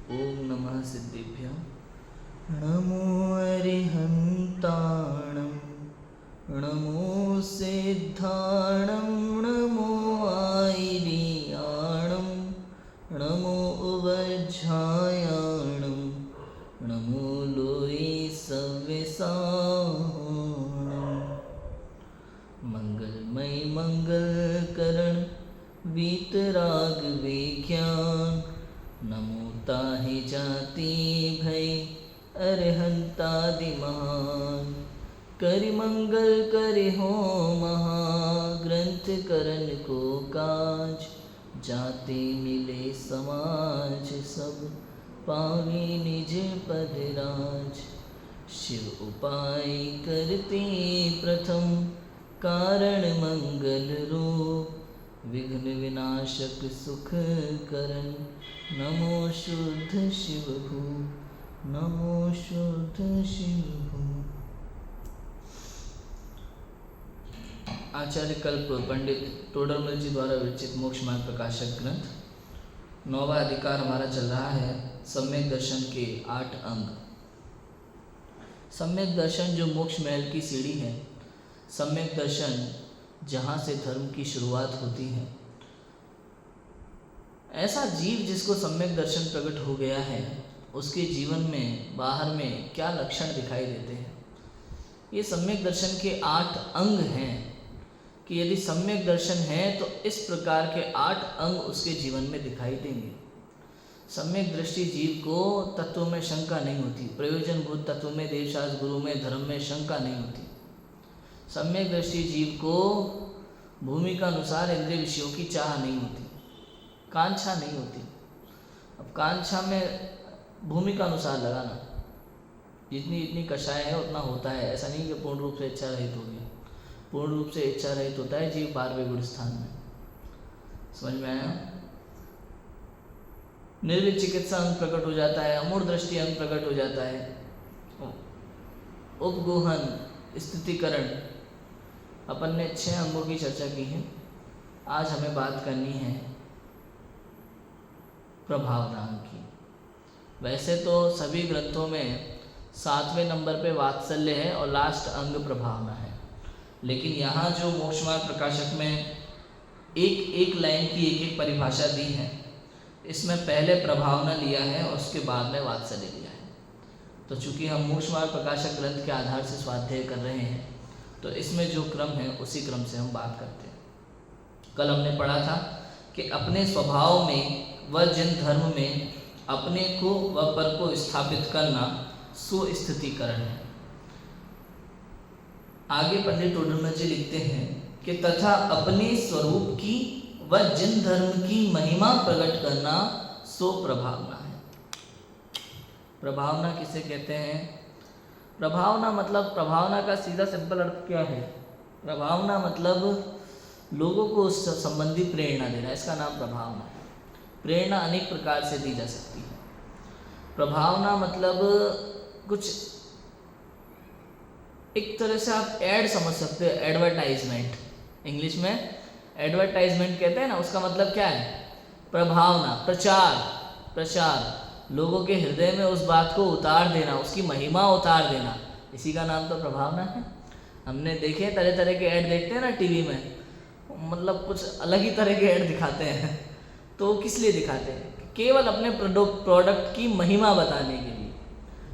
ओम नमः सिद्धेभ्यः। नमो अरिहन्ताणं नमो सिद्धाणं नमो आयर्याणं नमो उवज्झायाणं नमो लोये सव्यसाहणं। मंगलमय मंगलकरण वीतराग विज्ञान नमो ताहि जाति भय अरहंतादि महान। करि मंगल करि हो महाग्रंथ करन को काज जाते मिले समाज सब पावे निज पद राज। शिव उपाय करते प्रथम कारण मंगल रूप विघ्न विनाशक सुख करन नमो शुद्ध शिव भू नमो शुद्ध शिव भू। आचार्य कल्प पंडित टोडरमल जी द्वारा विरचित मोक्ष मार्ग प्रकाशक ग्रंथ 9वां अधिकार हमारा चल रहा है सम्यक दर्शन के 8 अंग। सम्यक दर्शन जो मोक्ष महल की सीढ़ी है, सम्यक दर्शन जहाँ से धर्म की शुरुआत होती है। ऐसा जीव जिसको सम्यक दर्शन प्रकट हो गया है, उसके जीवन में बाहर में क्या लक्षण दिखाई देते हैं। ये सम्यक दर्शन के 8 अंग हैं कि यदि सम्यक दर्शन है तो इस प्रकार के 8 अंग उसके जीवन में दिखाई देंगे। सम्यक दृष्टि जीव को तत्व में शंका नहीं होती, प्रयोजनभूत तत्व में, देवशास्त्र गुरु में, धर्म में शंका नहीं होती। सम्यक दृष्टि जीव को भूमि का अनुसार इंद्रिय विषयों की चाह नहीं होती, कांक्षा नहीं होती। अब कांक्षा में भूमि का अनुसार लगाना, जितनी जितनी कषाय है उतना होता है, ऐसा नहीं कि पूर्ण रूप से इच्छा रहित हो गया। पूर्ण रूप से इच्छा रहित होता है जीव 12वें गुण स्थान में। समझ में आया? निर्वित चिकित्सा अंग प्रकट हो जाता है, अमूढ़ दृष्टि अंग प्रकट हो जाता है, उपगोहन, स्थितिकरण। अपन ने 6 अंगों की चर्चा की है। आज हमें बात करनी है प्रभावना अंग की। वैसे तो सभी ग्रंथों में 7वें नंबर पे वात्सल्य है और लास्ट अंग प्रभावना है, लेकिन यहाँ जो मोक्ष मार्ग प्रकाशक में एक एक लाइन की एक एक परिभाषा दी है, इसमें पहले प्रभावना लिया है और उसके बाद में वात्सल्य लिया है। तो चूंकि हम मोक्ष मार्ग प्रकाशक ग्रंथ के आधार से स्वाध्याय कर रहे हैं, तो इसमें जो क्रम है उसी क्रम से हम बात करते हैं। कल हमने पढ़ा था कि अपने स्वभाव में व जिन धर्म में अपने को व पर को स्थापित करना सुस्थितिकरण है। आगे पंडित टोडरमल जी लिखते हैं कि तथा अपने स्वरूप की व जिन धर्म की महिमा प्रकट करना सो प्रभावना है। प्रभावना किसे कहते हैं? प्रभावना मतलब, प्रभावना का सीधा सिंपल अर्थ क्या है? प्रभावना मतलब लोगों को उस संबंधी प्रेरणा देना, इसका नाम प्रभावना है। प्रेरणा अनेक प्रकार से दी जा सकती है। प्रभावना मतलब कुछ एक तरह से आप ऐड समझ सकते हो, एडवर्टाइजमेंट। इंग्लिश में एडवर्टाइजमेंट कहते हैं ना, उसका मतलब क्या है? प्रभावना, प्रचार। प्रचार, लोगों के हृदय में उस बात को उतार देना, उसकी महिमा उतार देना, इसी का नाम तो प्रभावना है। हमने देखे तरह तरह के ऐड देखते हैं ना टीवी में, मतलब कुछ अलग ही तरह के ऐड दिखाते हैं। तो किस लिए दिखाते हैं? केवल अपने प्रोडक्ट की महिमा बताने के लिए।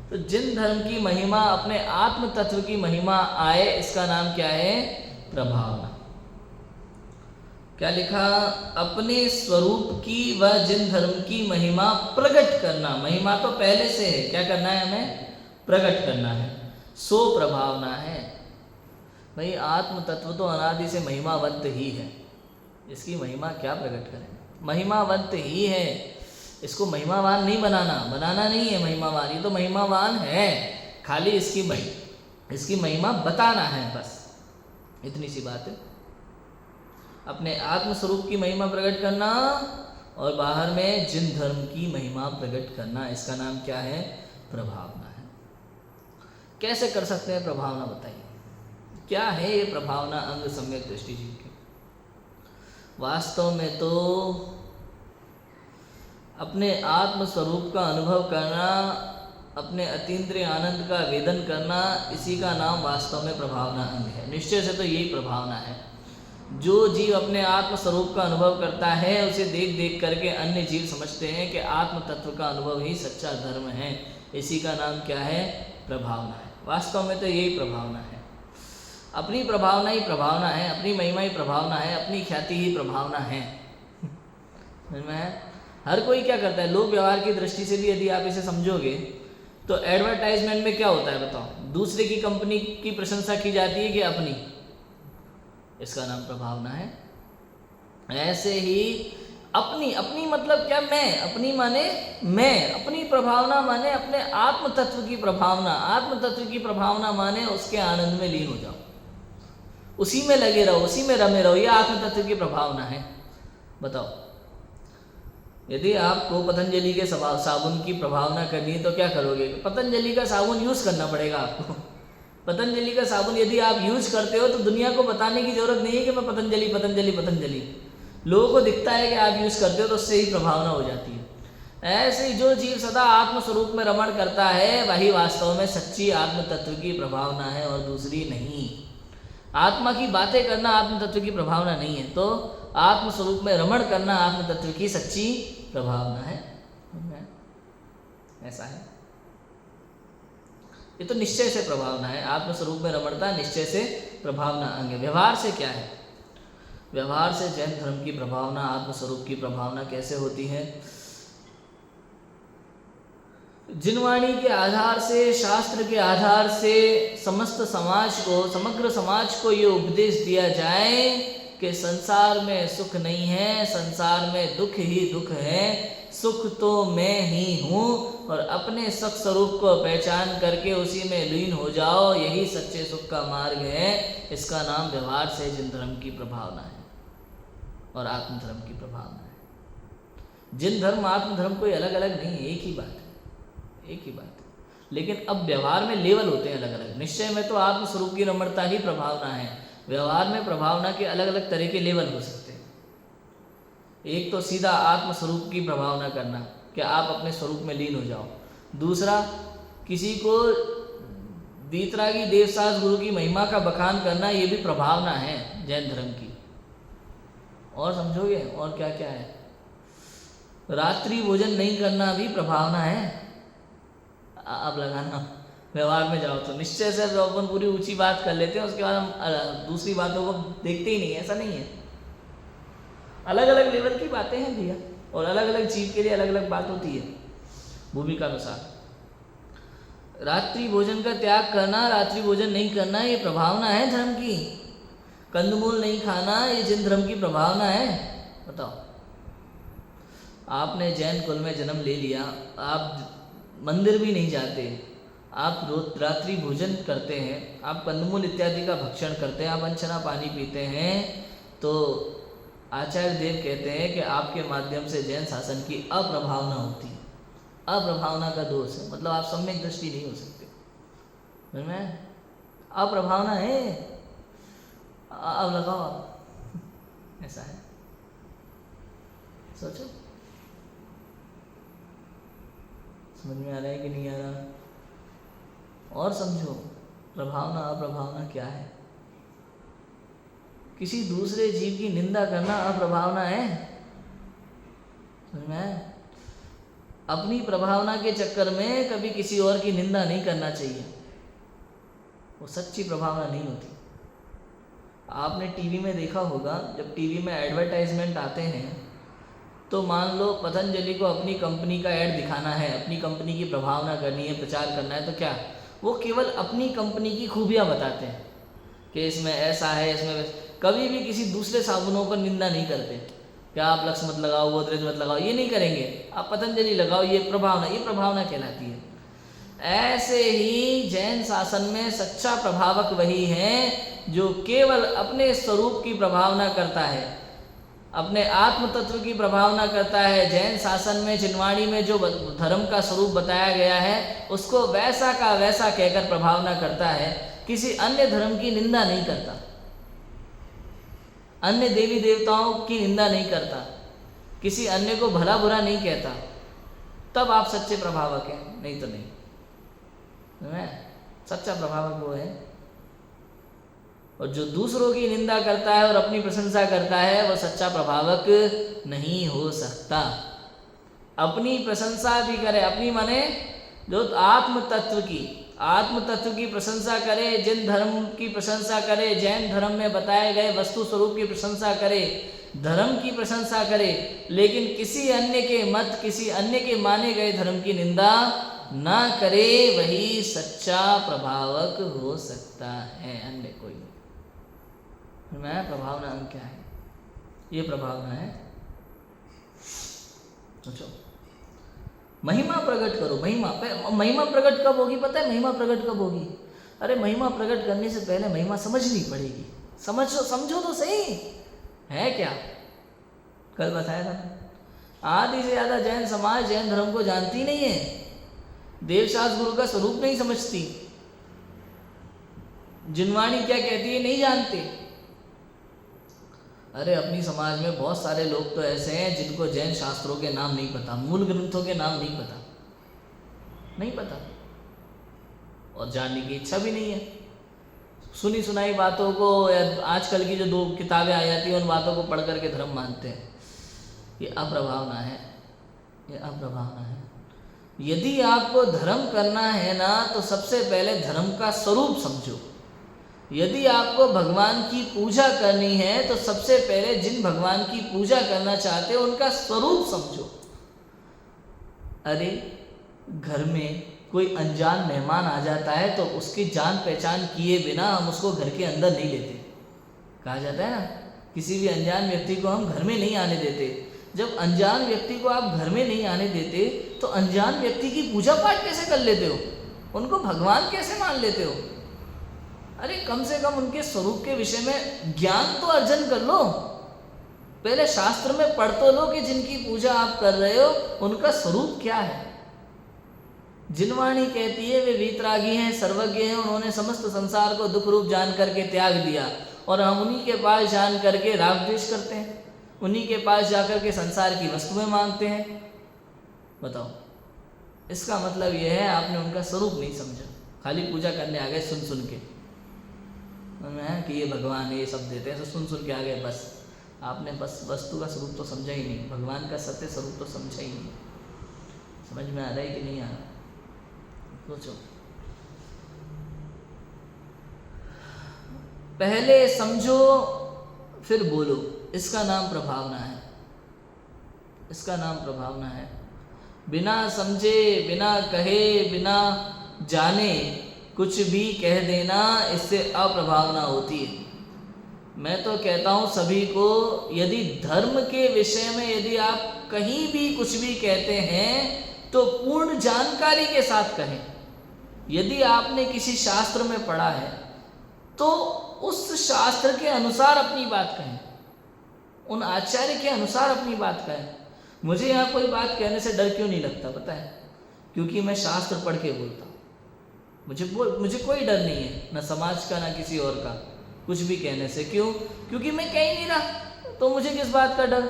तो जिन धर्म की महिमा अपने आत्म तत्व की महिमा आए, इसका नाम क्या है? प्रभावना। क्या लिखा? अपने स्वरूप की व जिन धर्म की महिमा प्रकट करना। महिमा तो पहले से है, क्या करना है? हमें प्रकट करना है, सो प्रभावना है। भाई आत्म तत्व तो अनादि से महिमावंत ही है, इसकी महिमा क्या प्रकट करें? महिमावंत ही है, इसको महिमावान नहीं बनाना नहीं है महिमावान, ये तो महिमावान है, खाली इसकी महिमा बताना है, बस इतनी सी बात है। अपने आत्म स्वरूप की महिमा प्रकट करना और बाहर में जिन धर्म की महिमा प्रकट करना, इसका नाम क्या है? प्रभावना है। कैसे कर सकते हैं प्रभावना? बताइए क्या है ये प्रभावना अंग सम्यक दृष्टि जीव के? वास्तव में तो अपने आत्म स्वरूप का अनुभव करना, अपने अतीन्द्रिय आनंद का वेदन करना, इसी का नाम वास्तव में प्रभावना अंग है। निश्चय से तो यही प्रभावना है। जो जीव अपने आत्म स्वरूप का अनुभव करता है, उसे देख देख करके अन्य जीव समझते हैं कि आत्म तत्व का अनुभव ही सच्चा धर्म है। इसी का नाम क्या है? प्रभावना है। वास्तव में तो यही प्रभावना है। अपनी प्रभावना ही प्रभावना है, अपनी महिमा ही प्रभावना है, अपनी ख्याति ही प्रभावना है। समझ में है? हर कोई क्या करता है, लोक व्यवहार की दृष्टि से भी यदि आप इसे समझोगे तो एडवर्टाइजमेंट में क्या होता है बताओ? दूसरे की कंपनी की प्रशंसा की जाती है कि अपनी? इसका नाम प्रभावना है। ऐसे ही अपनी, अपनी मतलब क्या? मैं। अपनी माने मैं, अपनी प्रभावना माने अपने आत्म तत्व की प्रभावना। आत्म तत्व की प्रभावना माने उसके आनंद में लीन हो जाओ, उसी में लगे रहो, उसी में रमे रहो। ये आत्म तत्व की प्रभावना है। बताओ, यदि आपको पतंजलि के साबुन की प्रभावना करनी है तो क्या करोगे? पतंजलि का साबुन यूज करना पड़ेगा आपको। पतंजलि का साबुन यदि आप यूज करते हो तो दुनिया को बताने की जरूरत नहीं है कि मैं पतंजलि पतंजलि पतंजलि। लोगों को दिखता है कि आप यूज करते हो तो उससे ही प्रभावना हो जाती है। ऐसे ही जो जीव सदा आत्म स्वरूप में रमण करता है, वही वास्तव में सच्ची आत्म तत्व की प्रभावना है और दूसरी नहीं। आत्मा की बातें करना आत्म तत्व की प्रभावना नहीं है, तो आत्म स्वरूप में रमण करना आत्म तत्व की सच्ची प्रभावना है। ऐसा है। ये तो निश्चय से प्रभावना है। आत्म स्वरूप में रमणता निश्चय से प्रभावना अंग है। व्यवहार से क्या है? व्यवहार से जैन धर्म की प्रभावना, आत्म स्वरूप की प्रभावना कैसे होती है? जिनवाणी के आधार से, शास्त्र के आधार से समस्त समाज को, समग्र समाज को ये उपदेश दिया जाए कि संसार में सुख नहीं है, संसार में दुख ही दुख है। सुख तो मैं ही हूँ और अपने सत स्वरूप को पहचान करके उसी में लीन हो जाओ, यही सच्चे सुख का मार्ग है। इसका नाम व्यवहार से जिन धर्म की प्रभावना है और आत्म धर्म की प्रभावना है। जिन धर्म आत्म धर्म कोई अलग अलग नहीं है, एक ही बात है, एक ही बात है। लेकिन अब व्यवहार में लेवल होते हैं अलग अलग। निश्चय में तो आत्म स्वरूप की रमणता ही प्रभावना है। व्यवहार में प्रभावना के अलग अलग तरह के लेवल हो सकते हैं। एक तो सीधा आत्म स्वरूप की प्रभावना करना कि आप अपने स्वरूप में लीन हो जाओ। दूसरा, किसी को दीतरागी देवसास गुरु की महिमा का बखान करना, ये भी प्रभावना है जैन धर्म की। और समझोगे और क्या क्या है? रात्रि भोजन नहीं करना भी प्रभावना है। अब लगाना व्यवहार में जाओ तो निश्चय से अपन पूरी ऊंची बात कर लेते हैं, उसके बाद हम दूसरी बातों को देखते ही नहीं है। ऐसा नहीं है, अलग अलग लेवल की बातें हैं भैया, और अलग अलग चीज के लिए अलग अलग बात होती है भूमिका अनुसार। रात्रि भोजन का त्याग करना, रात्रि भोजन नहीं करना, ये प्रभावना है धर्म की। कंदमूल नहीं खाना, ये जिन धर्म की प्रभावना है। बताओ, आपने जैन कुल में जन्म ले लिया, आप मंदिर भी नहीं जाते, आप रोज रात्रि भोजन करते हैं, आप कंदमूल इत्यादि का भक्षण करते हैं, आप अनछना पानी पीते हैं, तो आचार्य देव कहते हैं कि आपके माध्यम से जैन शासन की अप्रभावना होती है। अप्रभावना का दोष है, मतलब आप सम्यक दृष्टि नहीं हो सकते। समझ में? अप्रभावना है। अब लगाओ, ऐसा है। सोचो, समझ में आ रहा है कि नहीं आ रहा? और समझो, प्रभावना अप्रभावना क्या है। किसी दूसरे जीव की निंदा करना अप्रभावना है। समझ में? अपनी प्रभावना के चक्कर में कभी किसी और की निंदा नहीं करना चाहिए, वो सच्ची प्रभावना नहीं होती। आपने टीवी में देखा होगा, जब टीवी में एडवर्टाइजमेंट आते हैं तो मान लो पतंजलि को अपनी कंपनी का ऐड दिखाना है, अपनी कंपनी की प्रभावना करनी है, प्रचार करना है, तो क्या वो केवल अपनी कंपनी की खूबियाँ बताते हैं कि इसमें ऐसा है, इसमें कभी भी किसी दूसरे साबुनों पर निंदा नहीं करते कि आप लक्स मत लगाओ, गोदरेज मत लगाओ, ये नहीं करेंगे। आप पतंजलि लगाओ, ये प्रभावना कहलाती है। ऐसे ही जैन शासन में सच्चा प्रभावक वही है जो केवल अपने स्वरूप की प्रभावना करता है, अपने आत्म तत्व की प्रभावना करता है। जैन शासन में, जिनवाणी में जो धर्म का स्वरूप बताया गया है उसको वैसा का वैसा कहकर प्रभावना करता है, किसी अन्य धर्म की निंदा नहीं करता, अन्य देवी देवताओं की निंदा नहीं करता, किसी अन्य को भला बुरा नहीं कहता, तब आप सच्चे प्रभावक हैं, नहीं तो नहीं। सच्चा प्रभावक वो है। और जो दूसरों की निंदा करता है और अपनी प्रशंसा करता है वो सच्चा प्रभावक नहीं हो सकता। अपनी प्रशंसा भी करे, अपनी माने जो आत्म तत्व की प्रशंसा करे, जिन धर्म की प्रशंसा करे, जैन धर्म में बताए गए वस्तु स्वरूप की प्रशंसा करे, धर्म की प्रशंसा करे, लेकिन किसी अन्य के मत, किसी अन्य के माने गए धर्म की निंदा ना करे, वही सच्चा प्रभावक हो सकता है, अन्य कोई नहीं। मैं प्रभावना अंग क्या है? ये प्रभावना है। सोचो, महिमा प्रकट करो। महिमा प्रकट कब होगी पता है? महिमा प्रकट कब होगी? अरे महिमा प्रकट करने से पहले महिमा समझनी पड़ेगी। समझो तो सही है क्या। कल बताया था, आधी से ज्यादा जैन समाज जैन धर्म को जानती नहीं है, देवशास्त्र गुरु का स्वरूप नहीं समझती, जिनवाणी क्या कहती है नहीं जानते। अरे अपनी समाज में बहुत सारे लोग तो ऐसे हैं जिनको जैन शास्त्रों के नाम नहीं पता, मूल ग्रंथों के नाम नहीं पता और जानने की इच्छा भी नहीं है। सुनी सुनाई बातों को या आजकल की जो 2 किताबें आ जाती हैं उन बातों को पढ़ करके धर्म मानते हैं। ये अप्रभावना है, ये अप्रभावना है। यदि आपको धर्म करना है ना तो सबसे पहले धर्म का स्वरूप समझो। यदि आपको भगवान की पूजा करनी है तो सबसे पहले जिन भगवान की पूजा करना चाहते हो उनका स्वरूप समझो। अरे घर में कोई अनजान मेहमान आ जाता है तो उसकी जान पहचान किए बिना हम उसको घर के अंदर नहीं लेते। कहा जाता है ना, किसी भी अनजान व्यक्ति को हम घर में नहीं आने देते। जब अनजान व्यक्ति को आप घर में नहीं आने देते तो अनजान व्यक्ति की पूजा पाठ कैसे कर लेते हो? उनको भगवान कैसे मान लेते हो? अरे कम से कम उनके स्वरूप के विषय में ज्ञान तो अर्जन कर लो। पहले शास्त्र में पढ़ तो लो कि जिनकी पूजा आप कर रहे हो उनका स्वरूप क्या है। जिनवाणी कहती है वे वीतरागी हैं, सर्वज्ञ हैं, उन्होंने समस्त संसार को दुख रूप जान करके त्याग दिया और हम उन्हीं के पास जान करके राग द्वेष करते हैं, उन्हीं के पास जाकर के संसार की वस्तुएं मांगते हैं। बताओ, इसका मतलब यह है आपने उनका स्वरूप नहीं समझा, खाली पूजा करने आ गए सुन के कि ये भगवान है, ये सब देते हैं, तो सुन के आ गए। बस आपने बस वस्तु का स्वरूप तो समझा ही नहीं, भगवान का सत्य स्वरूप तो समझा ही नहीं। समझ में आ रहा है कि नहीं आ रहा? सोचो, पहले समझो फिर बोलो, इसका नाम प्रभावना है, इसका नाम प्रभावना है। बिना समझे, बिना कहे, बिना जाने कुछ भी कह देना, इससे अप्रभावना होती है। मैं तो कहता हूँ सभी को, यदि धर्म के विषय में यदि आप कहीं भी कुछ भी कहते हैं तो पूर्ण जानकारी के साथ कहें। यदि आपने किसी शास्त्र में पढ़ा है तो उस शास्त्र के अनुसार अपनी बात कहें, उन आचार्य के अनुसार अपनी बात कहें। मुझे यहाँ कोई बात कहने से डर क्यों नहीं लगता पता है? क्योंकि मैं शास्त्र पढ़ के बोलता हूँ। मुझे कोई डर नहीं है, ना समाज का ना किसी और का, कुछ भी कहने से। क्यों? क्योंकि मैं कह ही नहीं रहा, तो मुझे किस बात का डर?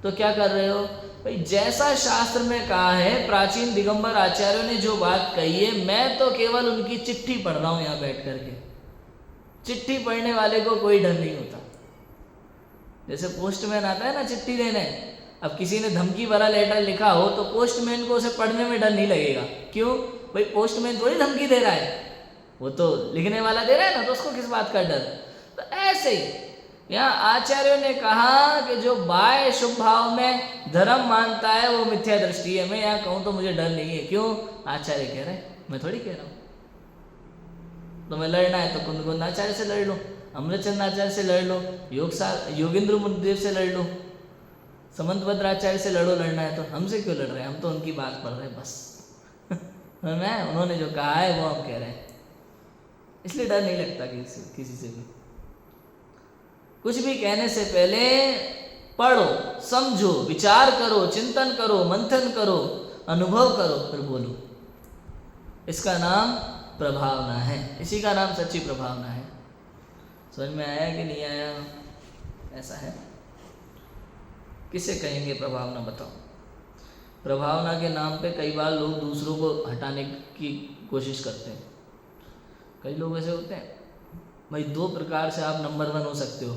तो क्या कर रहे हो भाई? जैसा शास्त्र में कहा है, प्राचीन दिगंबर आचार्यों ने जो बात कही है, मैं तो केवल उनकी चिट्ठी पढ़ रहा हूँ यहाँ बैठ करके। चिट्ठी पढ़ने वाले को कोई डर नहीं होता। जैसे पोस्टमैन आता है ना चिट्ठी देने, अब किसी ने धमकी भरा लेटर लिखा हो तो पोस्टमैन को उसे पढ़ने में डर नहीं लगेगा। क्यों भाई? पोस्टमैन थोड़ी धमकी दे रहा है, वो तो लिखने वाला दे रहा है ना, तो उसको किस बात का डर? तो ऐसे ही यहाँ आचार्यों ने कहा कि जो बाह्य शुभ भाव में धर्म मानता है वो मिथ्या दृष्टि है। मैं यहाँ कहूँ तो मुझे डर नहीं है। क्यों? आचार्य कह रहे हैं, मैं थोड़ी कह रहा हूँ। तो मैं लड़ना है तो कुंद आचार्य से लड़ लो, अमृतचंद आचार्य से लड़ लो, योगेंद्र मुनिदेव से लड़ लो, समंतभद्र आचार्य से लड़ना है तो हमसे क्यों लड़ रहे हैं? हम तो उनकी बात पढ़ रहे हैं बस। मैं उन्होंने जो कहा है वो हम कह रहे हैं, इसलिए डर नहीं लगता किसी से भी। कुछ भी कहने से पहले पढ़ो, समझो, विचार करो, चिंतन करो, मंथन करो, अनुभव करो, फिर बोलो। इसका नाम प्रभावना है, इसी का नाम सच्ची प्रभावना है। समझ में आया कि नहीं आया? ऐसा है। किसे कहेंगे प्रभावना, बताओ। प्रभावना के नाम पे कई बार लोग दूसरों को हटाने की कोशिश करते हैं। कई लोग ऐसे होते हैं, भाई दो प्रकार से आप नंबर 1 हो सकते हो,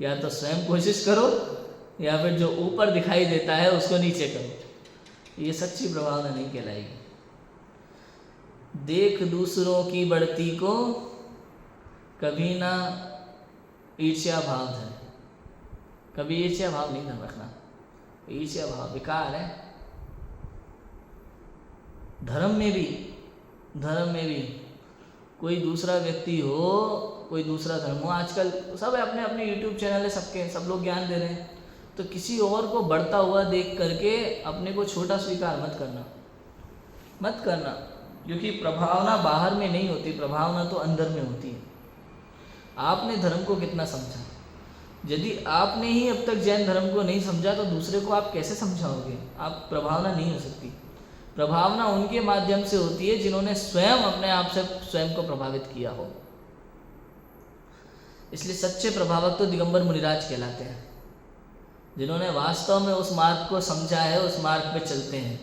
या तो स्वयं कोशिश करो या फिर जो ऊपर दिखाई देता है उसको नीचे करो। ये सच्ची प्रभावना नहीं कहलाएगी। देख दूसरों की बढ़ती को कभी ना ईर्ष्या भाव धर, कभी ईर्ष्या भाव नहीं धर रखना। ईर्ष्या भाव विकार है। धर्म में भी कोई दूसरा व्यक्ति हो, कोई दूसरा धर्म हो, आजकल सब अपने अपने यूट्यूब चैनल है सबके, सब लोग ज्ञान दे रहे हैं, तो किसी और को बढ़ता हुआ देख करके अपने को छोटा स्वीकार मत करना, क्योंकि प्रभावना बाहर में नहीं होती, प्रभावना तो अंदर में होती है। आपने धर्म को कितना समझा? यदि आपने ही अब तक जैन धर्म को नहीं समझा तो दूसरे को आप कैसे समझाओगे? आप प्रभावना नहीं हो सकती। प्रभावना उनके माध्यम से होती है जिन्होंने स्वयं अपने आप से स्वयं को प्रभावित किया हो। इसलिए सच्चे प्रभावक तो दिगंबर मुनिराज कहलाते हैं, जिन्होंने वास्तव में उस मार्ग को समझा है, उस मार्ग पे चलते हैं।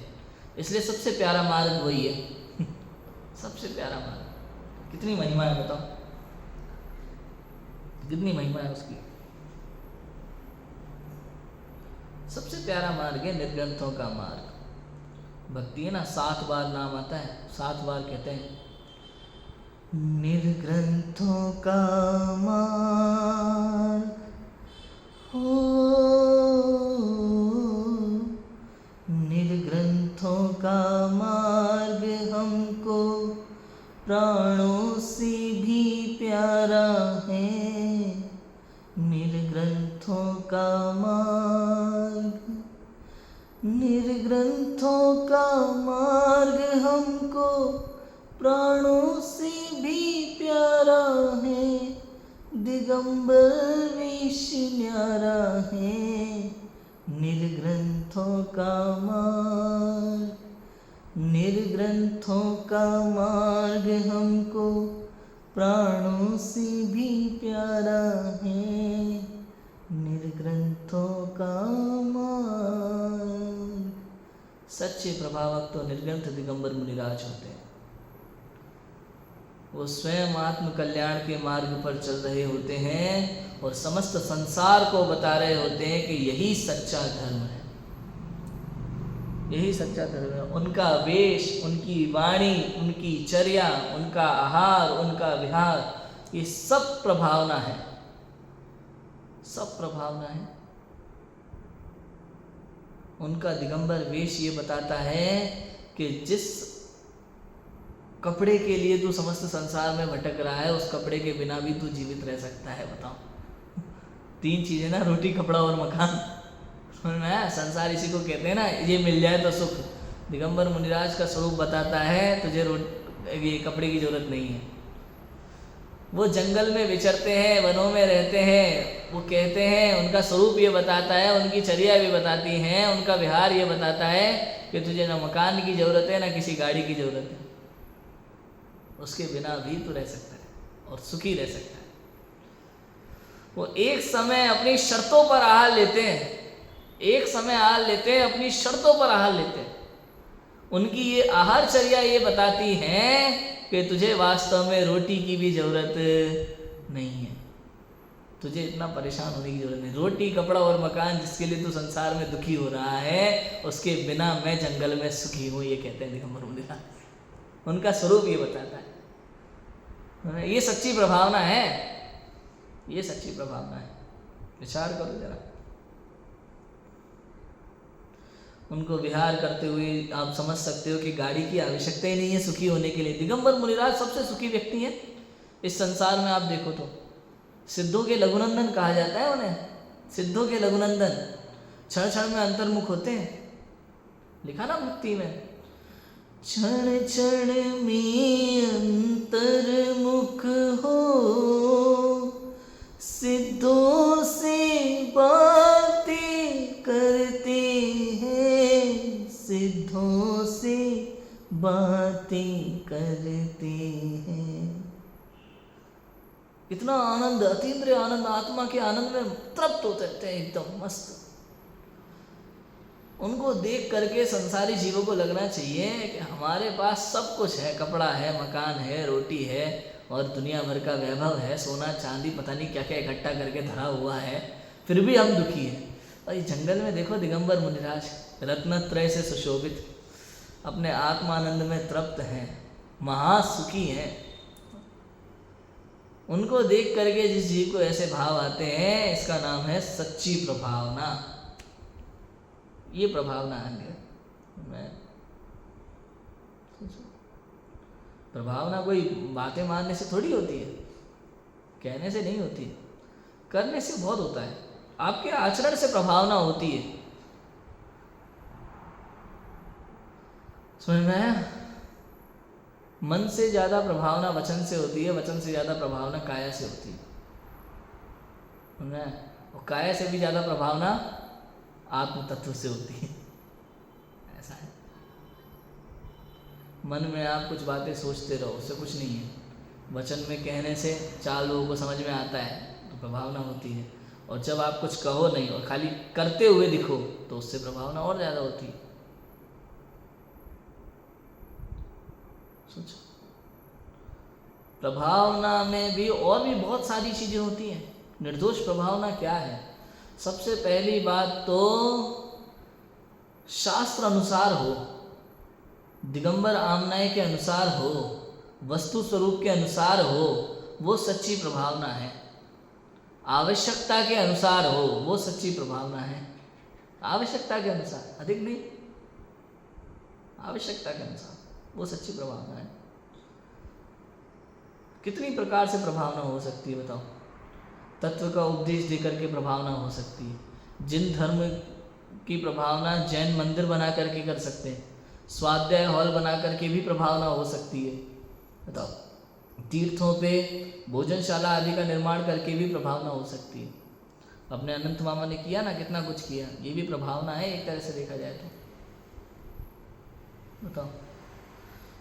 इसलिए सबसे प्यारा मार्ग वही है सबसे प्यारा मार्ग। कितनी महिमा है बताओ, कितनी महिमा है उसकी। सबसे प्यारा मार्ग है निर्ग्रंथों का मार्ग। भक्ति है ना, 7 बार नाम आता है, 7 बार कहते हैं निर्ग्रंथों का मार्ग हो, निर्ग्रंथों का मार्ग हमको प्राणों से भी प्यारा है। निर्ग्रंथों का मार्ग, निर्ग्रंथों का मार्ग हमको प्राणों से भी प्यारा है। दिगंबर वेश न्यारा है। निर्ग्रंथों का मार्ग, निर्ग्रंथों का मार्ग हमको प्राणों से भी प्यारा है। निर्ग्रंथों का मार्ग। सच्चे प्रभावक तो निर्ग्रंथ दिगंबर मुनिराज होते हैं। वो स्वयं आत्म कल्याण के मार्ग पर चल रहे होते हैं और समस्त संसार को बता रहे होते हैं कि यही सच्चा धर्म है, यही सच्चा धर्म है। उनका वेश, उनकी वाणी, उनकी चर्या, उनका आहार, उनका विहार, ये सब प्रभावना है, सब प्रभावना है। उनका दिगंबर वेश ये बताता है कि जिस कपड़े के लिए तू समस्त संसार में भटक रहा है, उस कपड़े के बिना भी तू जीवित रह सकता है। बताओ, 3 चीजें ना, रोटी, कपड़ा और मकान। समझ में आया? संसार इसी को कहते हैं ना, ये मिल जाए तो सुख। दिगंबर मुनिराज का स्वरूप बताता है तुझे ये कपड़े की जरूरत नहीं है। वो जंगल में विचरते हैं, वनों में रहते हैं, वो कहते हैं, उनका स्वरूप ये बताता है, उनकी चर्या भी बताती हैं, उनका विहार ये बताता है कि तुझे ना मकान की जरूरत है, ना किसी गाड़ी की जरूरत है, उसके बिना भी तू रह सकता है और सुखी रह सकता है। वो एक समय अपनी शर्तों पर आहार लेते हैं, एक समय आहार लेते हैं, अपनी शर्तों पर आहार लेते हैं। उनकी ये आहार चर्या ये बताती है कि तुझे वास्तव में रोटी की भी जरूरत नहीं है, तुझे इतना परेशान होने की जरूरत नहीं। रोटी, कपड़ा और मकान जिसके लिए तू संसार में दुखी हो रहा है, उसके बिना मैं जंगल में सुखी हूँ, ये कहते हैं दिगंबर मुनिराज। उनका स्वरूप ये बताता है। ये सच्ची प्रभावना है, ये सच्ची प्रभावना है। विचार करो जरा। उनको विहार करते हुए आप समझ सकते हो कि गाड़ी की आवश्यकता ही नहीं है सुखी होने के लिए। दिगंबर मुनिराज सबसे सुखी व्यक्ति हैं इस संसार में। आप देखो तो सिद्धों के लघुनंदन कहा जाता है उन्हें, सिद्धों के लघुनंदन। क्षण क्षण में अंतर्मुख होते हैं, लिखा ना मुक्ति में, क्षण क्षण में अंतर्मुख हो, सिद्धों से बातें करते हैं, सिद्धों से बातें करते हैं। इतना आनंद, अतीन्द्रिय आनंद, आत्मा के आनंद में तृप्त होते रहते हैं, एकदम मस्त। उनको देख करके संसारी जीवों को लगना चाहिए कि हमारे पास सब कुछ है, कपड़ा है, मकान है, रोटी है और दुनिया भर का वैभव है, सोना चांदी पता नहीं क्या क्या इकट्ठा करके धरा हुआ है, फिर भी हम दुखी हैं। और इस जंगल में देखो दिगंबर मुनिराज रत्नत्रय से सुशोभित, अपने आत्मानंद में तृप्त हैं, महासुखी हैं। उनको देख करके जिस जीव को ऐसे भाव आते हैं, इसका नाम है सच्ची प्रभावना। ये प्रभावना है। मैं प्रभावना कोई बातें मानने से थोड़ी होती है, कहने से नहीं होती, करने से बहुत होता है। आपके आचरण से प्रभावना होती है। समझ में आया? मन से ज्यादा प्रभावना वचन से होती है, वचन से ज्यादा प्रभावना काया से होती है। समझ में आया? और काया से भी ज्यादा प्रभावना आत्म तत्व से होती है। ऐसा है। मन में आप कुछ बातें सोचते रहो, उससे कुछ नहीं है। वचन में कहने से 4 लोगों को समझ में आता है तो प्रभावना होती है, और जब आप कुछ कहो नहीं और खाली करते हुए दिखो तो उससे प्रभावना और ज़्यादा होती है। सोचो, प्रभावना में भी और भी बहुत सारी चीज़ें होती हैं। निर्दोष प्रभावना क्या है? सबसे पहली बात तो शास्त्र अनुसार हो, दिगंबर आमनाय के अनुसार हो, वस्तु स्वरूप के अनुसार हो, वो सच्ची प्रभावना है। आवश्यकता के अनुसार हो, वो सच्ची प्रभावना है। आवश्यकता के अनुसार, अधिक नहीं, आवश्यकता के अनुसार वो सच्ची प्रभावना है। कितनी प्रकार से प्रभावना हो सकती है बताओ? तत्व का उपदेश देकर के प्रभावना हो सकती है। जिन धर्म की प्रभावना जैन मंदिर बना करके कर सकते हैं, स्वाध्याय हॉल बना करके भी प्रभावना हो सकती है। बताओ, तीर्थों पे भोजनशाला आदि का निर्माण करके भी प्रभावना हो सकती है। अपने अनंत मामा ने किया ना, कितना कुछ किया, ये भी प्रभावना है एक तरह से देखा जाए तो। बताओ,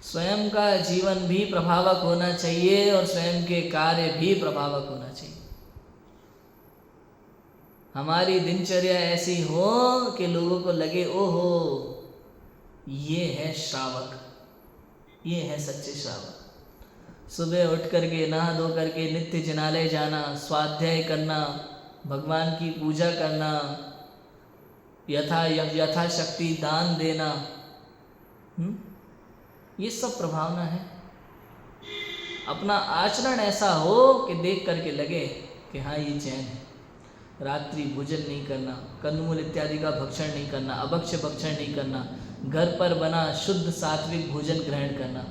स्वयं का जीवन भी प्रभावक होना चाहिए और स्वयं के कार्य भी प्रभावक होना चाहिए। हमारी दिनचर्या ऐसी हो कि लोगों को लगे ओहो ये है श्रावक, ये है सच्चे श्रावक। सुबह उठ करके नहा धो करके नित्य जिनालय जाना, स्वाध्याय करना, भगवान की पूजा करना, यथाशक्ति दान देना, ये सब प्रभावना है। अपना आचरण ऐसा हो कि देख करके लगे कि हाँ ये जैन है। रात्रि भोजन नहीं करना, कंदमूल इत्यादि का भक्षण नहीं करना, अभक्ष्य भक्षण नहीं करना, घर पर बना शुद्ध सात्विक भोजन ग्रहण करना।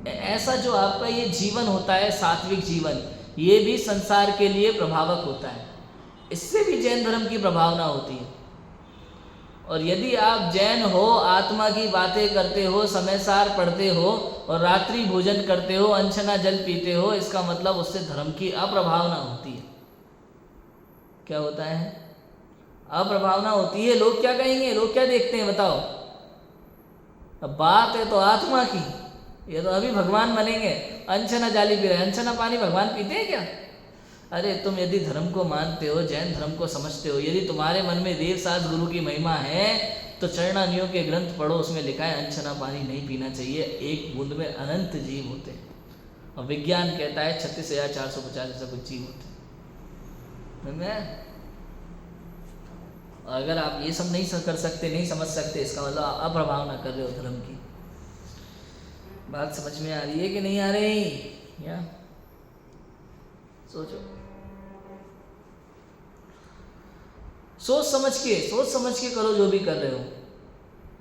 ऐसा जो आपका ये जीवन होता है, सात्विक जीवन, ये भी संसार के लिए प्रभावक होता है। इससे भी जैन धर्म की प्रभावना होती है। और यदि आप जैन हो, आत्मा की बातें करते हो, समय सार पढ़ते हो और रात्रि भोजन करते हो, अनछना जल पीते हो, इसका मतलब उससे धर्म की अप्रभावना होती है। क्या होता है? अप्रभावना होती है। लोग क्या कहेंगे, लोग क्या देखते हैं बताओ? अब बात है तो आत्मा की, ये तो अभी भगवान बनेंगे, अनछना जाली पी रहे। अनछना पानी भगवान पीते हैं क्या? अरे तुम यदि धर्म को मानते हो, जैन धर्म को समझते हो, यदि तुम्हारे मन में देव सात गुरु की महिमा है तो चरणानियों के ग्रंथ पढ़ो, उसमें लिखा है अनछना पानी नहीं पीना चाहिए। एक बूंद में अनंत जीव होते हैं और विज्ञान कहता है 36,450 ऐसा कुछ जीव होते हैं। अगर आप ये सब नहीं कर सकते, नहीं समझ सकते, इसका मतलब आप अप्रभावना कर रहे हो धर्म की। बात समझ में आ रही है कि नहीं आ रही? या सोचो, सोच समझ के करो जो भी कर रहे हो।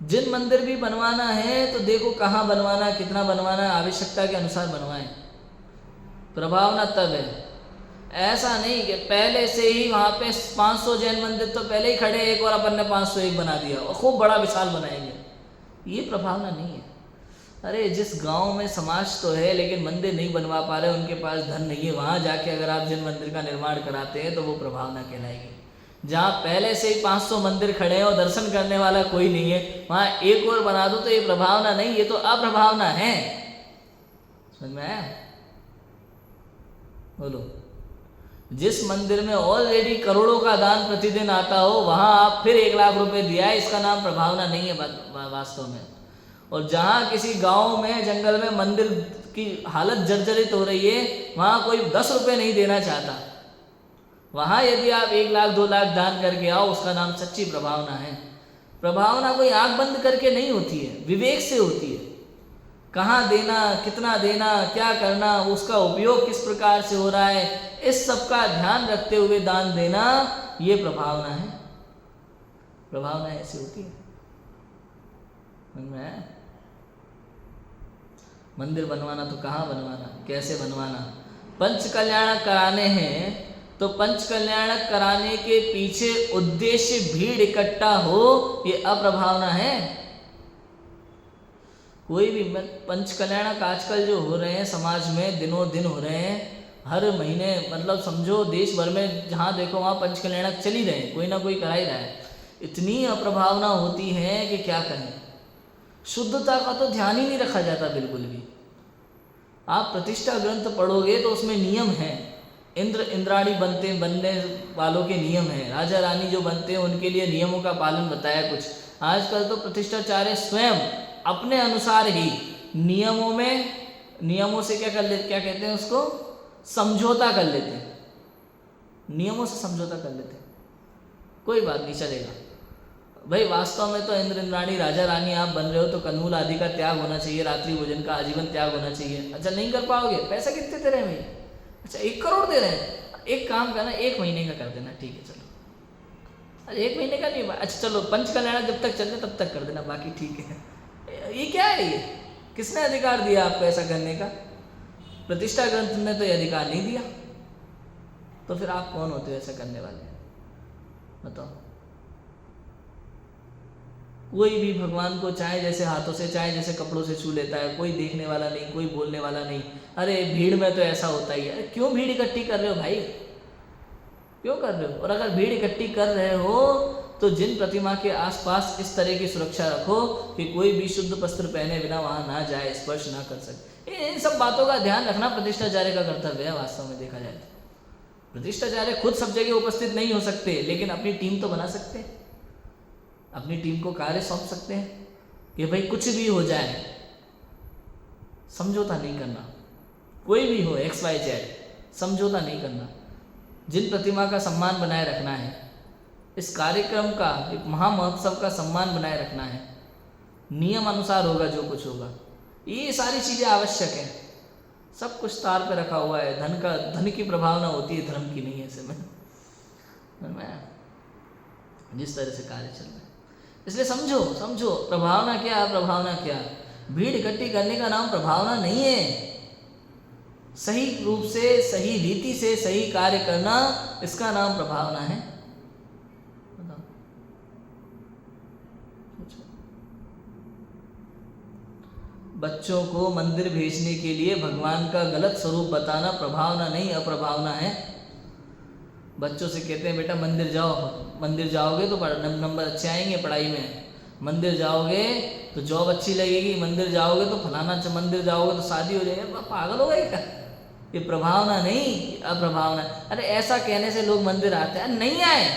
जिन मंदिर भी बनवाना है तो देखो कहाँ बनवाना, कितना बनवाना, आवश्यकता के अनुसार बनवाएं। प्रभावना तब है, ऐसा नहीं कि पहले से ही वहाँ पे 500 जैन मंदिर तो पहले ही खड़े, एक और अपन ने 501 बना दिया और खूब बड़ा विशाल बनाएंगे। ये प्रभावना नहीं है। अरे जिस गांव में समाज तो है लेकिन मंदिर नहीं बनवा पा रहे, उनके पास धन नहीं है, वहाँ जाके अगर आप जैन मंदिर का निर्माण कराते हैं तो वो प्रभावना कहलाएगी। जहाँ पहले से ही 500 मंदिर खड़े हैं और दर्शन करने वाला कोई नहीं है, वहाँ एक और बना दो तो ये प्रभावना नहीं, ये तो अप्रभावना है। समझ में आया? बोलो, जिस मंदिर में ऑलरेडी करोड़ों का दान प्रतिदिन आता हो वहां आप फिर 1 लाख रुपए दिया है, इसका नाम प्रभावना नहीं है वास्तव में। और जहां किसी गांव में जंगल में मंदिर की हालत जर्जरित हो रही है, वहां कोई 10 रुपए नहीं देना चाहता, वहां यदि आप 1 लाख 2 लाख दान करके आओ, उसका नाम सच्ची प्रभावना है। प्रभावना कोई आंख बंद करके नहीं होती है, विवेक से होती है। कहाँ देना, कितना देना, क्या करना, उसका उपयोग किस प्रकार से हो रहा है, इस सब का ध्यान रखते हुए दान देना, ये प्रभावना है। प्रभावना ऐसी होती है। समझ में आया? मंदिर बनवाना तो कहाँ बनवाना, कैसे बनवाना, पंच कल्याणक कराने हैं तो पंच कल्याणक कराने के पीछे उद्देश्य भीड़ इकट्ठा हो, ये अप्रभावना है। कोई भी पंच कल्याणक आजकल जो हो रहे हैं समाज में, दिनों दिन हो रहे हैं, हर महीने, मतलब समझो देश भर में जहाँ देखो वहाँ पंच कल्याणक चल ही रहे हैं, कोई ना कोई करा ही रहा है। इतनी अप्रभावना होती है कि क्या कहें। शुद्धता का तो ध्यान ही नहीं रखा जाता बिल्कुल भी। आप प्रतिष्ठा ग्रंथ पढ़ोगे तो उसमें नियम है, इंद्र इंद्राणी बनने वालों के नियम हैं, राजा रानी जो बनते हैं उनके लिए नियमों का पालन बताया कुछ। आजकल तो प्रतिष्ठाचार्य स्वयं अपने अनुसार ही नियमों से क्या कहते हैं उसको, समझौता कर लेते हैं, नियमों से समझौता कर लेते हैं। कोई बात नहीं, चलेगा भाई। वास्तव में तो इंद्र इंद्राणी राजा रानी आप बन रहे हो तो कन्नूल आदि का त्याग होना चाहिए, रात्रि भोजन का आजीवन त्याग होना चाहिए। अच्छा नहीं कर पाओगे, पैसा कितने दे रहे हैं भाई? अच्छा 1 करोड़ दे रहे हैं, एक काम करना 1 महीने का कर देना, ठीक है चलो। अरे 1 महीने का नहीं, अच्छा चलो पंच कल्याण जब तक चल रहे तब तक कर देना, बाकी ठीक है। ये क्या है? ये किसने अधिकार दिया आपको ऐसा करने का? प्रतिष्ठा ग्रंथ ने तो ये अधिकार नहीं दिया, तो फिर आप कौन होते हो ऐसा करने वाले? बताओ। कोई भी भगवान को चाहे जैसे हाथों से चाहे जैसे कपड़ों से छू लेता है, कोई देखने वाला नहीं, कोई बोलने वाला नहीं। अरे भीड़ में तो ऐसा होता ही है। अरे क्यों भीड़ इकट्ठी कर रहे हो भाई, क्यों कर रहे हो? और अगर भीड़ इकट्ठी कर रहे हो तो जिन प्रतिमा के आसपास इस तरह की सुरक्षा रखो कि कोई भी शुद्ध वस्त्र पहने बिना वहां ना जाए, स्पर्श ना कर सके। इन सब बातों का ध्यान रखना प्रतिष्ठाचार्य का कर्तव्य है। वास्तव में देखा जाए तो प्रतिष्ठाचार्य खुद सब जगह उपस्थित नहीं हो सकते, लेकिन अपनी टीम तो बना सकते हैं, अपनी टीम को कार्य सौंप सकते हैं कि भाई कुछ भी हो जाए समझौता नहीं करना, कोई भी हो XYZ, समझौता नहीं करना। जिन प्रतिमा का सम्मान बनाए रखना है, इस कार्यक्रम का, एक महामहोत्सव का सम्मान बनाए रखना है, नियम अनुसार होगा जो कुछ होगा। ये सारी चीज़ें आवश्यक है। सब कुछ तार पे रखा हुआ है। धन की प्रभावना होती है, धर्म की नहीं है। समय जिस तरह से कार्य चल रहा है, इसलिए समझो प्रभावना क्या है, प्रभावना क्या। भीड़ इकट्ठी करने का नाम प्रभावना नहीं है। सही रूप से, सही रीति से सही कार्य करना, इसका नाम प्रभावना है। बच्चों को मंदिर भेजने के लिए भगवान का गलत स्वरूप बताना प्रभावना नहीं, अप्रभावना है। बच्चों से कहते हैं बेटा मंदिर जाओ, मंदिर जाओगे तो नंबर अच्छे आएंगे पढ़ाई में, मंदिर जाओगे तो जॉब अच्छी लगेगी, मंदिर जाओगे तो फलाना, मंदिर जाओगे तो शादी हो जाएगी। पागल हो गए क्या? ये प्रभावना नहीं, अप्रभावना। अरे ऐसा कहने से लोग मंदिर आते हैं, नहीं आए।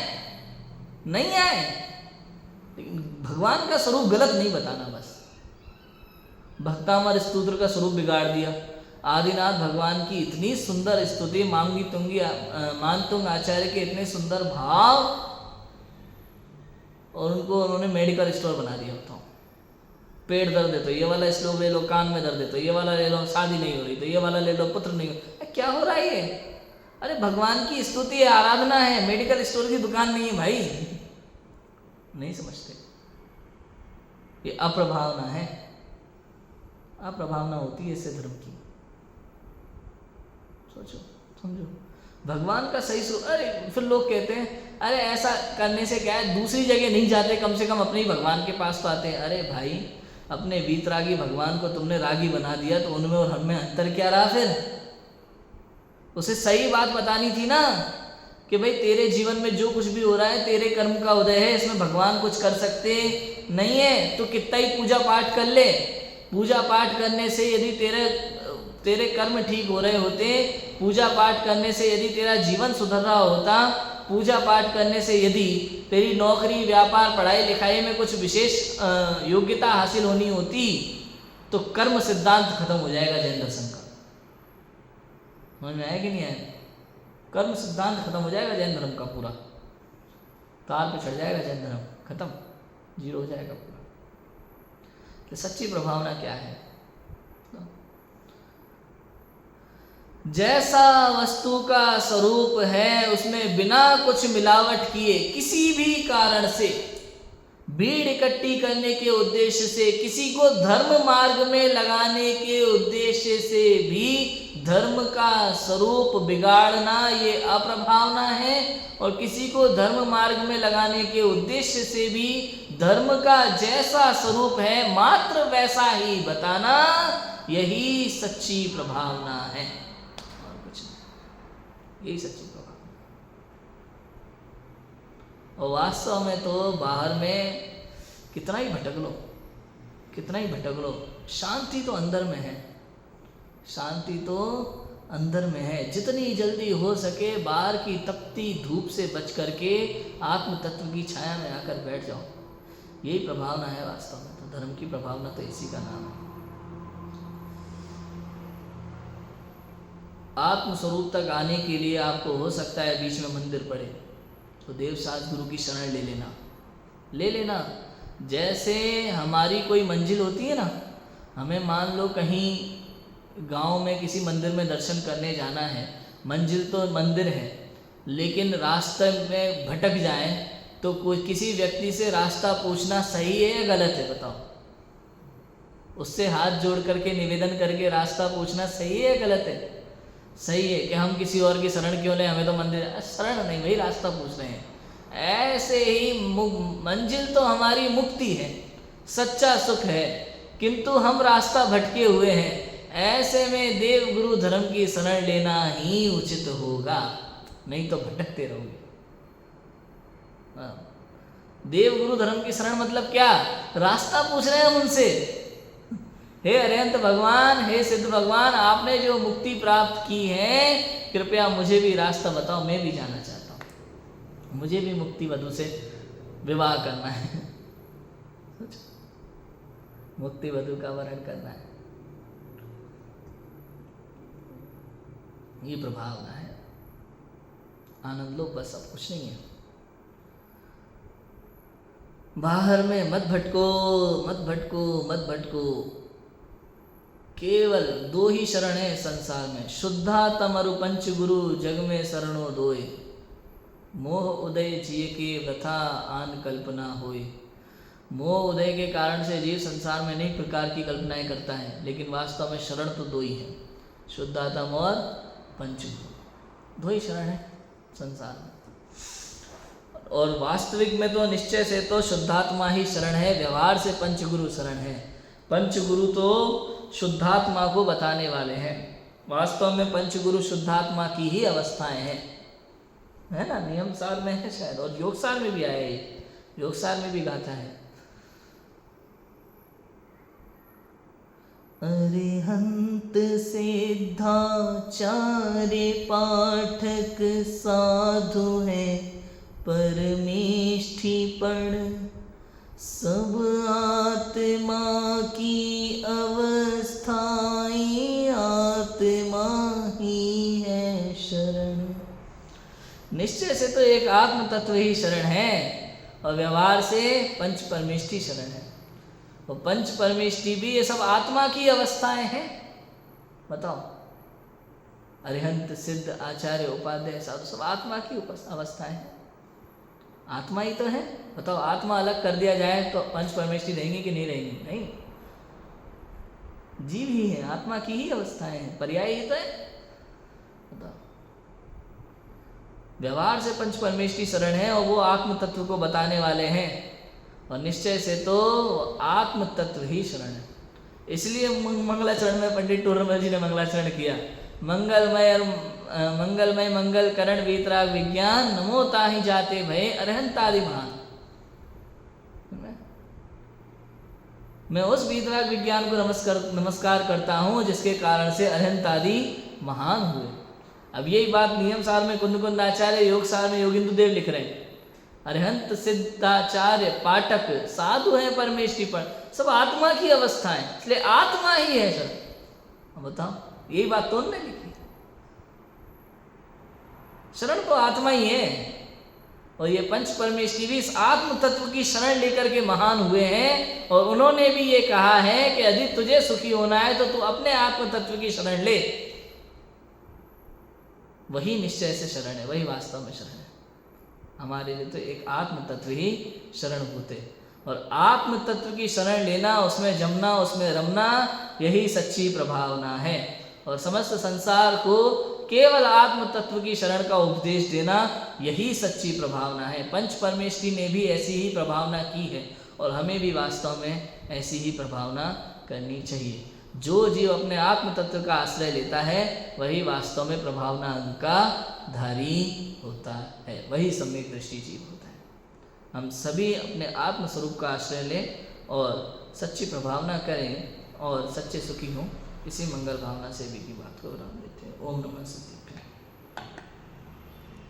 भगवान का स्वरूप गलत नहीं बताना। बस भक्तामर स्तोत्र का स्वरूप बिगाड़ दिया। आदिनाथ भगवान की इतनी सुंदर स्तुति, मानतुंग आचार्य के इतने सुंदर भाव, और उनको उन्होंने मेडिकल स्टोर बना दिया। बताओ, पेट दर्द है तो ये वाला श्लोक ले लो, कान में दर्द है तो ये वाला ले लो, शादी नहीं हो रही तो ये वाला ले लो, पुत्र नहीं हो। क्या हो रहा है ये? अरे भगवान की स्तुति है, आराधना है, मेडिकल स्टोर की दुकान नहीं है भाई। नहीं समझते, ये अप्रभावना है। अप्रभावना होती है इससे धर्म की। सोचो, समझो भगवान का सही स्वरूप। अरे फिर लोग कहते हैं अरे ऐसा करने से क्या है, दूसरी जगह नहीं जाते, कम से कम अपने ही भगवान के पास तो आते हैं। अरे भाई, अपने वीतरागी भगवान को तुमने रागी बना दिया तो उनमें और हमें अंतर क्या रहा? फिर उसे सही बात बतानी थी ना कि भाई तेरे जीवन में जो कुछ भी हो रहा है तेरे कर्म का उदय है, इसमें भगवान कुछ कर सकते नहीं है। तो कितना ही पूजा पाठ कर ले, पूजा पाठ करने से यदि तेरे कर्म ठीक हो रहे होते, पूजा पाठ करने से यदि तेरा जीवन सुधर रहा होता, पूजा पाठ करने से यदि तेरी नौकरी, व्यापार, पढ़ाई लिखाई में कुछ विशेष योग्यता हासिल होनी होती, तो कर्म सिद्धांत खत्म हो जाएगा जैन दर्शन का। समझ में आया कि नहीं आया? कर्म सिद्धांत खत्म हो जाएगा जैन धर्म का, पूरा तार पे चढ़ जाएगा जैन धर्म, खत्म, जीरो हो जाएगा पूरा। तो सच्ची प्रभावना क्या है? जैसा वस्तु का स्वरूप है उसमें बिना कुछ मिलावट किए किसी भी कारण से भीड़ इकट्ठी करने के उद्देश्य से, किसी को धर्म मार्ग में लगाने के उद्देश्य से भी धर्म का स्वरूप बिगाड़ना ये अप्रभावना है, और किसी को धर्म मार्ग में लगाने के उद्देश्य से भी धर्म का जैसा स्वरूप है मात्र वैसा ही बताना, यही सच्ची प्रभावना है, और कुछ नहीं। यही सच्ची प्रभावना। और वास्तव में तो बाहर में कितना ही भटक लो, कितना ही भटक लो, शांति तो अंदर में है, शांति तो अंदर में है। जितनी जल्दी हो सके बाहर की तपती धूप से बच करके आत्म तत्व की छाया में आकर बैठ जाओ, यही प्रभावना है वास्तव में। तो धर्म की प्रभावना तो इसी का नाम है। आत्म स्वरूप तक आने के लिए आपको हो सकता है बीच में मंदिर पड़े, तो देवसाज गुरु की शरण ले लेना, ले लेना। जैसे हमारी कोई मंजिल होती है ना, हमें मान लो कहीं गांव में किसी मंदिर में दर्शन करने जाना है, मंजिल तो मंदिर है, लेकिन रास्ते में भटक जाए तो कोई किसी व्यक्ति से रास्ता पूछना सही है या गलत है? बताओ। उससे हाथ जोड़ करके निवेदन करके रास्ता पूछना सही है या गलत है? सही है। कि हम किसी और की शरण क्यों लें, हमें तो मंदिर, शरण नहीं भाई, रास्ता पूछ रहे हैं। ऐसे ही मंजिल तो हमारी मुक्ति है, सच्चा सुख है, किंतु हम रास्ता भटके हुए हैं। ऐसे में देव गुरु धर्म की शरण लेना ही उचित होगा, नहीं तो भटकते रहोगे। देव गुरु धर्म की शरण मतलब क्या? रास्ता पूछ रहे हैं हम उनसे, हे अरिहंत भगवान, हे सिद्ध भगवान, आपने जो मुक्ति प्राप्त की है, कृपया मुझे भी रास्ता बताओ, मैं भी जाना चाहता हूँ, मुझे भी मुक्ति वधु से विवाह करना है, मुक्ति वधु का वरण करना है। ये प्रभावना है। आनंद लो, बस, अब कुछ नहीं है। बाहर में मत भटको, मत भटको, मत भटको। केवल दो ही शरण है संसार में, शुद्धा तमरु पंच गुरु, जग में शरणो दोय। मोह उदय जिय के वृथा आन कल्पना होय। मोह उदय के कारण से जीव संसार में अनेक प्रकार की कल्पनाएं करता है, लेकिन वास्तव में शरण तो दो ही है, शुद्धात्म और पंचगुरु, दो ही शरण है संसार में। और वास्तविक में तो निश्चय से तो शुद्धात्मा ही शरण है, व्यवहार से पंचगुरु शरण है। पंचगुरु तो शुद्धात्मा को बताने वाले हैं। वास्तव में पंचगुरु शुद्धात्मा की ही अवस्थाएं हैं, है ना? नियम सार में है शायद, और योग सार में भी आया है, योग सार में भी गाथा है। अरिहंत सिद्धाचार्य पाठक साधु है, परमेष्ठी पण सब आत्मा की अवस्थाएं, आत्मा ही है शरण। निश्चय से तो एक आत्म तत्व ही शरण है, और व्यवहार से पंच परमेष्ठी शरण है। और पंच परमेष्ठी भी ये सब आत्मा की अवस्थाएं हैं। बताओ, अरिहंत सिद्ध आचार्य उपाध्याय साधु सब आत्मा की अवस्थाएं हैं, आत्मा ही तो है। बताओ, आत्मा अलग कर दिया जाए तो पंच परमेष्ठी रहेंगी कि नहीं रहेंगी? नहीं, जीव ही है, आत्मा की ही अवस्थाएं हैं, पर्याय ही तो है। बताओ, व्यवहार से पंच परमेष्ठी शरण है, और वो आत्म तत्व को बताने वाले हैं, और निश्चय से तो आत्म तत्व ही शरण है। इसलिए मंगलाचरण में पंडित टूरमल जी ने मंगलाचरण किया, मंगलमय मंगलमय मंगल करण वीतराग विज्ञान, नमो ताहि जाते भय अरहंतादि महान। मैं उस वीतराग विज्ञान को नमस्कार करता हूँ जिसके कारण से अरहंत आदि महान हुए। अब यही बात नियम सार में कुंद कुंद आचार्य, योग सार में योगिंदु देव लिख रहे हैं। अरहंत सिद्धाचार्य पाठक साधु हैं परमेष्टि पर, सब आत्मा की अवस्था है, इसलिए आत्मा ही है सर। अब बताओ, यही बात तो उन्होंने लिखी। शरण तो आत्मा ही है, और ये पंच परमेष्टि भी इस आत्म तत्व की शरण लेकर के महान हुए हैं। और उन्होंने भी ये कहा है कि यदि तुझे सुखी होना है तो तू अपने आत्म तत्व की शरण ले, वही निश्चय से शरण है, वही वास्तव में शरण है। हमारे लिए तो एक आत्म तत्व ही शरण होते, और आत्म तत्व की शरण लेना, उसमें जमना, उसमें रमना, यही सच्ची प्रभावना है। और समस्त संसार को केवल आत्म तत्व की शरण का उपदेश देना, यही सच्ची प्रभावना है। पंच परमेष्टि ने भी ऐसी ही प्रभावना की है, और हमें भी वास्तव में ऐसी ही प्रभावना करनी चाहिए। जो जीव अपने आत्म तत्व का आश्रय लेता है वही वास्तव में प्रभावना का धारी होता है, वही सम्यक दृष्टि जीव होता है। हम सभी अपने आत्म स्वरूप का आश्रय लें और सच्ची प्रभावना करें और सच्चे सुखी हों। इसी मंगल भावना से भी की बात को विराम देते हैं। ओम नमः शिवाय।